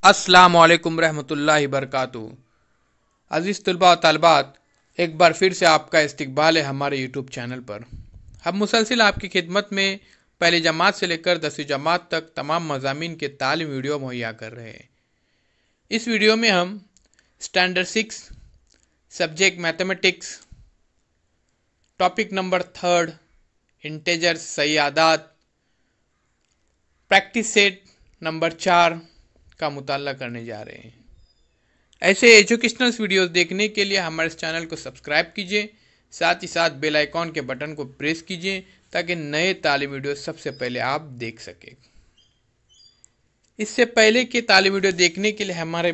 अस्सलामुअलैकुम रहमतुल्लाहि बरकातुहू। अज़ीज़ तलबा व तालिबात, एक बार फिर से आपका इस्तकबाल है हमारे यूट्यूब चैनल पर। हम मुसलसिल आपकी खिदमत में पहली जमात से लेकर 10वीं जमात तक तमाम मज़ामीन के तालीमी वीडियो मुहैया कर रहे हैं। इस वीडियो में हम standard 6 subject mathematics topic number 3 integers सही आदात प्रैक्टिस सेट नंबर 4 का मुताला करने जा रहे हैं। ऐसे एजुकेशनल वीडियोस देखने के लिए हमारे इस चैनल को सब्सक्राइब कीजिए, साथ ही साथ बेल आइकॉन के बटन को प्रेस कीजिए ताकि नए तालीम वीडियो सबसे पहले आप देख सकें। इससे पहले के तालीम वीडियो देखने के लिए हमारे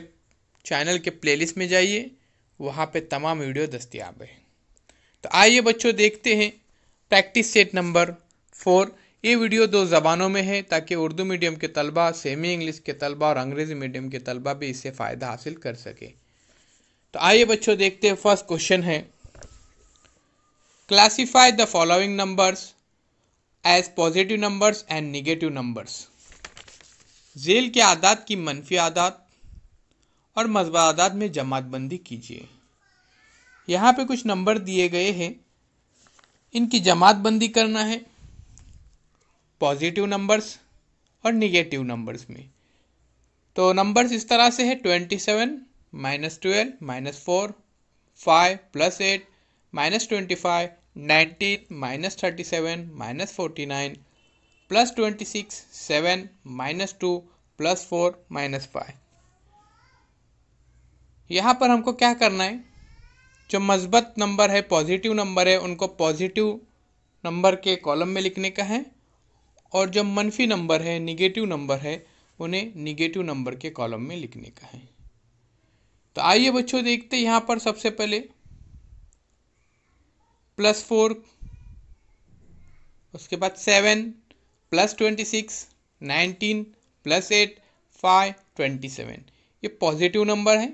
चैनल के प्लेलिस्ट में जाइए, वहाँ पे तमाम वीडियो दस्तयाब है। तो आइए बच्चों देखते हैं प्रैक्टिस सेट नंबर 4। ये वीडियो 2 ज़बानों में है ताकि उर्दू मीडियम के तलबा, सेमी इंग्लिश के तलबा और अंग्रेज़ी मीडियम के तलबा भी इससे फ़ायदा हासिल कर सके। तो आइए बच्चों देखते हैं। फर्स्ट क्वेश्चन है, classify the following numbers as positive numbers and negative numbers. झेल के आदात की मनफी आदात और मस्बत आदात में जमात बंदी कीजिए। यहाँ पे कुछ नंबर दिए गए हैं, इनकी जमात बंदी करना है पॉजिटिव नंबर्स और निगेटिव नंबर्स में। तो नंबर्स इस तरह से है 27 -12 -4 5 +8 -25 19 -37 -49 +26 7 -2 +4 -5। यहाँ पर हमको क्या करना है, जो मस्बत नंबर है, पॉजिटिव नंबर है, उनको पॉजिटिव नंबर के कॉलम में लिखने का है और जो मनफी नंबर है, निगेटिव नंबर है, उन्हें निगेटिव नंबर के कॉलम में लिखने का है। तो आइए बच्चों देखते हैं। यहाँ पर सबसे पहले +4, उसके बाद 7 +26 19 +8 5 27, ये पॉजिटिव नंबर है।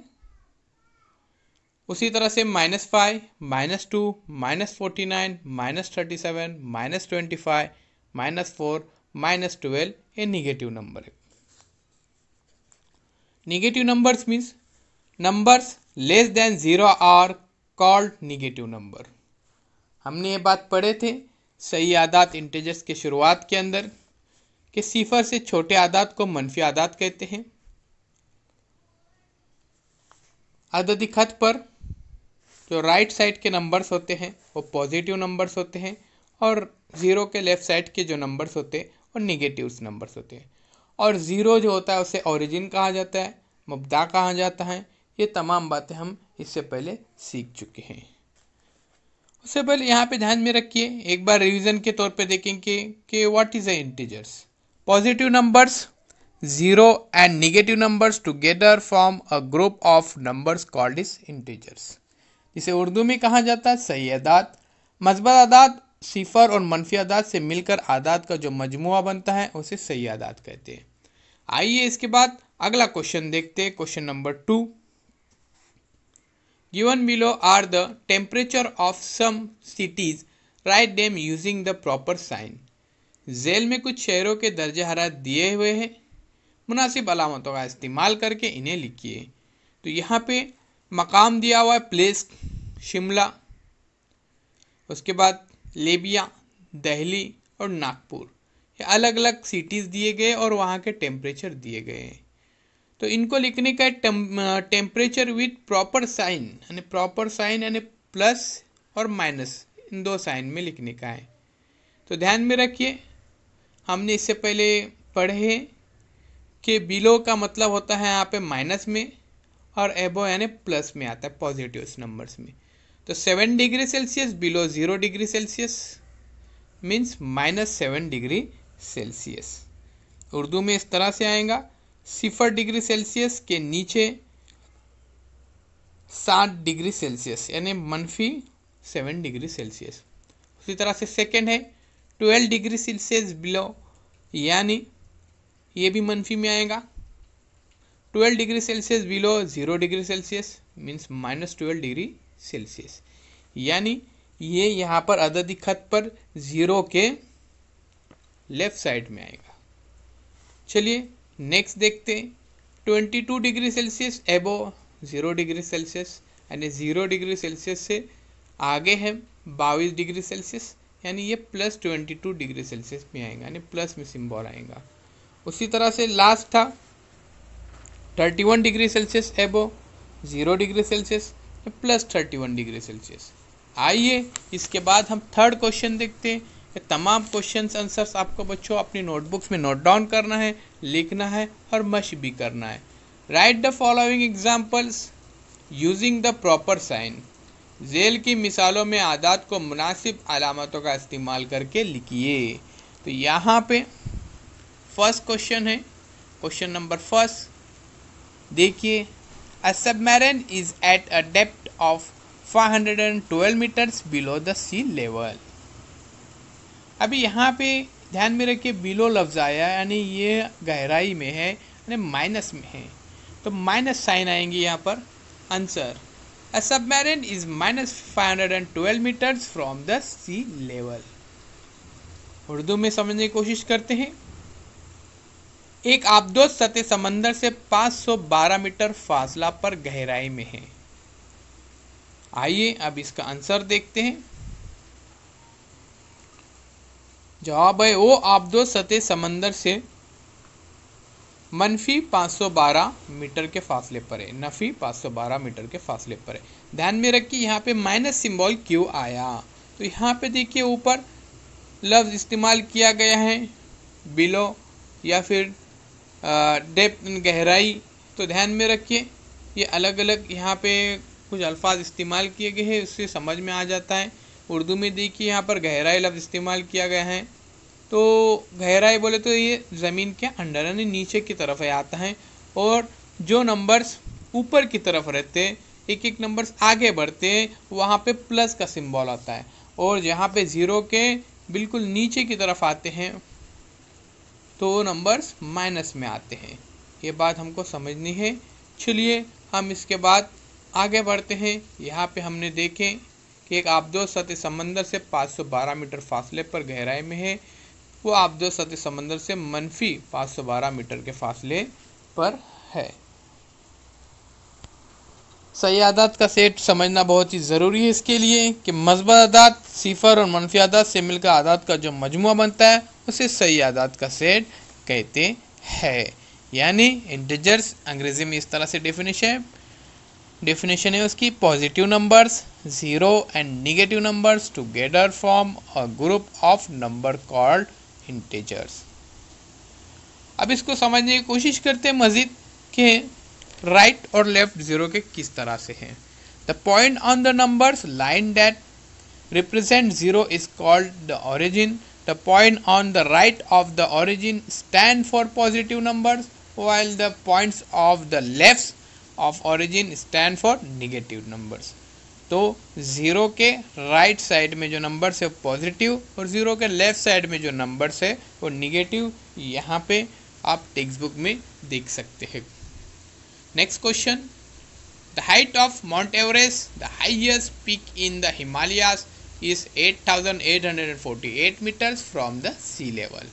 उसी तरह से -5 -2 -49 -37 -25 -4 -12, ये निगेटिव नंबर है। Negative numbers means numbers less than 0 are called negative number. हमने ये बात पढ़े थे सही आदात इंटेजर्स के शुरुआत के अंदर कि सिफर से छोटे आदात को मनफी आदात कहते हैं। अददी खत पर जो राइट साइड के नंबर्स होते हैं वो पॉजिटिव नंबर्स होते हैं और 0 के लेफ्ट साइड के जो नंबर्स होते हैं वो निगेटिव नंबर्स होते हैं। और 0 जो होता है उसे ओरिजिन कहा जाता है, मुब्दा कहा जाता है। ये तमाम बातें हम इससे पहले सीख चुके हैं। उससे पहले यहाँ पे ध्यान में रखिए, एक बार रिवीजन के तौर पे देखेंगे कि what is a integers. Positive numbers 0 and negative numbers together form a group of numbers called is integers, जिसे उर्दू में कहा जाता है सही आदात। मस्बत आदात सिफर और मनफी आदात से मिलकर आदात का जो मजमुआ बनता है उसे सही आदात कहते हैं। आइए इसके बाद अगला क्वेश्चन देखते हैं। Question number 2, given below are the temperature of some cities, write them using the proper sign. झेल में कुछ शहरों के दर्जे हरारत दिए हुए हैं, मुनासिब अलामतों का इस्तेमाल करके इन्हें लिखिए। तो यहाँ पे मकाम दिया हुआ है प्लेस शिमला, उसके बाद लेबिया, दिल्ली और नागपुर, ये अलग अलग सिटीज़ दिए गए और वहाँ के टेम्परेचर दिए गए हैं। तो इनको लिखने का टेम्परेचर विथ प्रॉपर साइन, यानी प्रॉपर साइन यानी प्लस और माइनस, इन 2 साइन में लिखने का है। तो ध्यान में रखिए, हमने इससे पहले पढ़े हैं कि बिलो का मतलब होता है यहाँ पे माइनस में और एबो यानी प्लस में आता है पॉजिटिव नंबर्स में। तो 7 degree Celsius below 0 degree Celsius means -7 degree Celsius. Urdu में इस तरह से आएगा, 0 डिग्री सेल्सियस के नीचे 7 डिग्री सेल्सियस यानी -7 डिग्री सेल्सियस। उसी तरह से सेकेंड है 12 डिग्री सेल्सियस बिलो, यानी ये भी मनफी में आएगा। 12 degree Celsius below 0 degree Celsius means -12 degree Celsius, यानी ये यहाँ पर अददी खत पर 0 के लेफ्ट साइड में आएगा। चलिए नेक्स्ट देखते हैं। 22 डिग्री सेल्सियस एबो 0 डिग्री सेल्सियस, यानी 0 डिग्री सेल्सियस से आगे है 22 डिग्री सेल्सियस, यानी ये प्लस 22 डिग्री सेल्सियस में आएगा, यानी प्लस में सिंबल आएगा। उसी तरह से लास्ट था 31 डिग्री सेल्सियस एबो 0 degree Celsius, plus 31 degree Celsius. आइए इसके बाद हम थर्ड क्वेश्चन देखते हैं। ये तमाम क्वेश्चंस आंसर्स आपको बच्चों अपनी नोटबुक्स में नोट डाउन करना है, लिखना है और मश भी करना है। Write the following examples using the proper sign. झेल की मिसालों में आदात को मुनासिब अलामतों का इस्तेमाल करके लिखिए। तो यहाँ पे फर्स्ट क्वेश्चन है, क्वेश्चन नंबर फर्स्ट देखिए, a submarine is at a depth of 512 metres below the sea level. अभी यहाँ पे ध्यान में रखिए बिलो लफ्ज़ आया, यानी ये गहराई में है, यानी माइनस में है, तो माइनस साइन आएंगे यहाँ पर। Answer, a submarine is -512 metres from the sea level. Urdu में समझने की कोशिश करते हैं। एक आबदोज सतह समंदर से 512 मीटर फासला पर गहराई में है। आइए अब इसका आंसर देखते हैं। जवाब है वो आबदोज सतह समंदर से मनफी 512 मीटर के फासले पर है, नफी 512 मीटर के फासले पर है। ध्यान में रखिए यहाँ पे माइनस सिंबल क्यों आया, तो यहाँ पे देखिए ऊपर लफ्ज़ इस्तेमाल किया गया है बिलो या फिर डेप्थ गहराई, तो ध्यान में रखिए ये अलग अलग यहाँ पे कुछ अल्फाज इस्तेमाल किए गए हैं, उससे समझ में आ जाता है। उर्दू में देखिए यहाँ पर गहराई लफ्ज़ इस्तेमाल किया गया है, तो गहराई बोले तो ये ज़मीन के अंडर यानी नीचे की तरफ आता है, और जो नंबर्स ऊपर की तरफ रहते हैं, एक एक नंबर्स आगे बढ़ते हैं, वहाँ पे प्लस का सिंबल आता है, और जहाँ पे ज़ीरो के बिल्कुल नीचे की तरफ आते हैं तो वो नंबर्स माइनस में आते हैं। ये बात हमको समझनी है। चलिए हम इसके बाद आगे बढ़ते हैं। यहाँ पे हमने देखें कि एक आबदोज सतह समंदर से 512 मीटर फासले पर गहराई में है, वो आबदोज सतह समंदर से मनफी 512 मीटर के फासले पर है। सही आदात का सेट समझना बहुत ही ज़रूरी है इसके लिए कि मस्बत आदात सिफर और मनफी आदात से मिलकर आदात का जो मजमुआ बनता है उसे सही आदात का सेट कहते हैं। यानी इंटीजर्स अंग्रेजी में इस तरह से डेफिनेशन है उसकी, positive numbers zero and negative numbers together form a group of number called integers. अब इसको समझने की कोशिश करते हैं मजीद कि राइट और लेफ्ट ज़ीरो के किस तरह से हैं। The point on the numbers line that represent zero is called the origin. The point on the right of the origin stand for positive numbers, while the points of the left of origin stand for negative numbers. तो zero के right side में जो numbers है positive और zero के left side में जो numbers है वो निगेटिव, यहाँ पे आप टेक्स्ट बुक में देख सकते हैं। Next question, the height of mount Everest, the highest peak in the Himalayas is 8,848 meters from the sea level.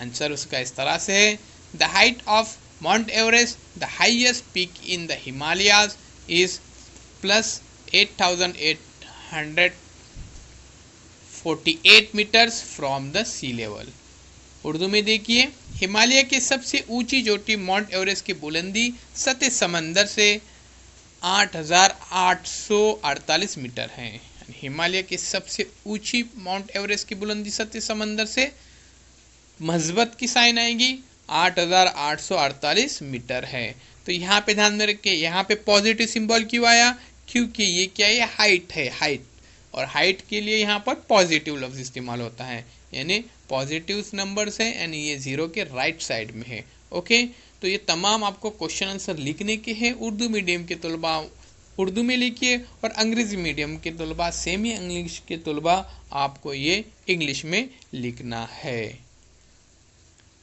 Answer उसका इस तरह से है, the height of Mount Everest, the highest peak in the Himalayas is plus 8,848 meters from the sea level. Urdu में देखिए, हिमालय की सबसे ऊंची चोटी माउंट एवरेस्ट की बुलंदी सतह समंदर से 8,848 मीटर है। हिमालय की सबसे ऊंची माउंट एवरेस्ट की बुलंदी सतह समंदर से मस्बत की साइन आएगी 8,848 मीटर है। तो यहाँ पे ध्यान में रखिए, यहाँ पे पॉजिटिव सिंबल क्यों आया, क्योंकि ये क्या है, हाइट है, हाइट, और हाइट के लिए यहाँ पर पॉजिटिव लफ्ज इस्तेमाल होता है, यानी पॉजिटिव नंबर्स है, यानी ये ज़ीरो के राइट साइड में है। ओके, तो ये तमाम आपको क्वेश्चन आंसर लिखने के हैं। उर्दू मीडियम के तलबा उर्दू में लिखिए और अंग्रेज़ी मीडियम के तलबा, सेमी इंग्लिश के तलबा, आपको ये इंग्लिश में लिखना है।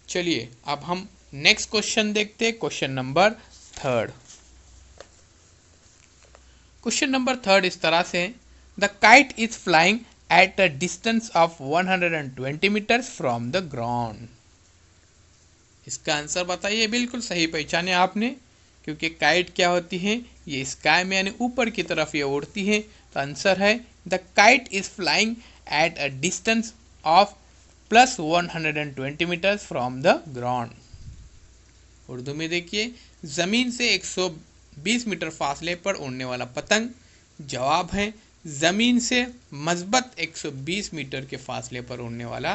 चलिए अब हम नेक्स्ट क्वेश्चन देखते हैं, question number third. Question number third इस तरह से, the kite is flying at a distance of 120 metres from the ground. इसका आंसर बताइए। बिल्कुल सही पहचाने आपने, क्योंकि काइट क्या होती है, ये स्काई में यानी ऊपर की तरफ ये उड़ती है। तो आंसर है the kite is flying at a distance of +120 metres from the ground. Urdu में देखिए, जमीन से 120 मीटर फासले पर उड़ने वाला पतंग। जवाब है जमीन से मजबूत 120 मीटर के फासले पर उड़ने वाला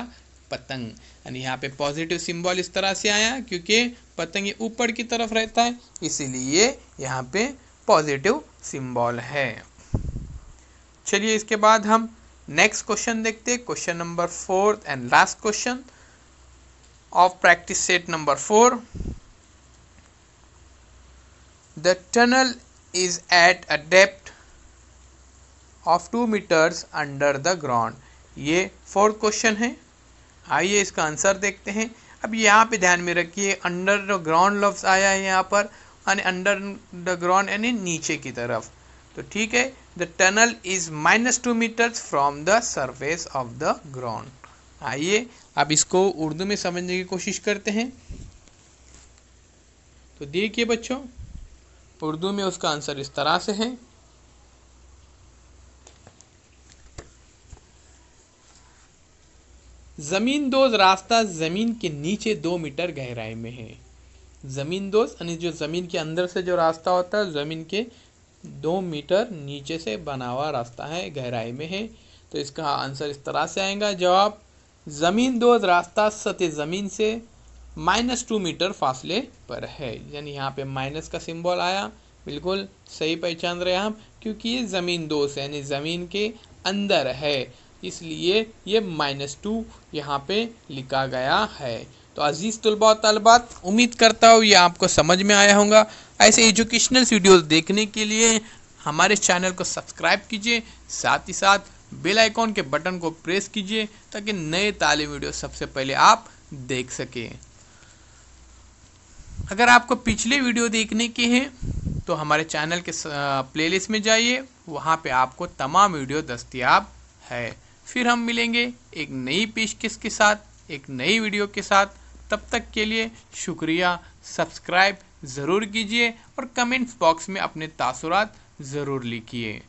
पतंग। यानी यहाँ पे पॉजिटिव सिंबल इस तरह से आया क्योंकि पतंग ये ऊपर की तरफ रहता है, इसीलिए यहाँ पे पॉजिटिव सिंबल है। चलिए इसके बाद हम नेक्स्ट क्वेश्चन देखते हैं। Question number 4 and last question of practice set number 4। The tunnel is at a depth of 2 metres under the ground. ये 4th क्वेश्चन है। आइए इसका आंसर देखते हैं। अब यहाँ पे ध्यान में रखिए, अंडर द ग्राउंड लफ्ज आया है यहाँ पर, यानी अंडर द ग्राउंड यानी नीचे की तरफ। तो ठीक है, the tunnel is -2 metres from the surface of the ground. आइए अब इसको उर्दू में समझने की कोशिश करते हैं। तो देखिए बच्चों, उर्दू में उसका आंसर इस तरह से है। जमींदोज रास्ता जमीन के नीचे 2 मीटर गहराई में है। जमींदोज यानी जो जमीन के अंदर से जो रास्ता होता है, जमीन के 2 मीटर नीचे से बना हुआ रास्ता है, गहराई में है। तो इसका आंसर इस तरह से आएगा। जवाब, जमींदोज रास्ता सतह जमीन से -2 मीटर फासले पर है। यानी यहाँ पे माइनस का सिंबल आया। बिल्कुल सही पहचान रहे हम, क्योंकि ये जमींदोज है यानी जमीन के अंदर है, इसलिए ये -2 यहाँ पे लिखा गया है। तो अजीज तलबा और तलबात, उम्मीद करता हूँ ये आपको समझ में आया होगा। ऐसे एजुकेशनल वीडियोस देखने के लिए हमारे चैनल को सब्सक्राइब कीजिए, साथ ही साथ बेल आइकॉन के बटन को प्रेस कीजिए ताकि नए तालीम वीडियो सबसे पहले आप देख सकें। अगर आपको पिछले वीडियो देखने के हैं तो हमारे चैनल के प्लेलिस्ट में जाइए, वहाँ पे आपको तमाम वीडियो दस्तयाब है। फिर हम मिलेंगे एक नई पेशकश के साथ, एक नई वीडियो के साथ। तब तक के लिए शुक्रिया। सब्सक्राइब ज़रूर कीजिए और कमेंट्स बॉक्स में अपने तासुरात ज़रूर लिखिए।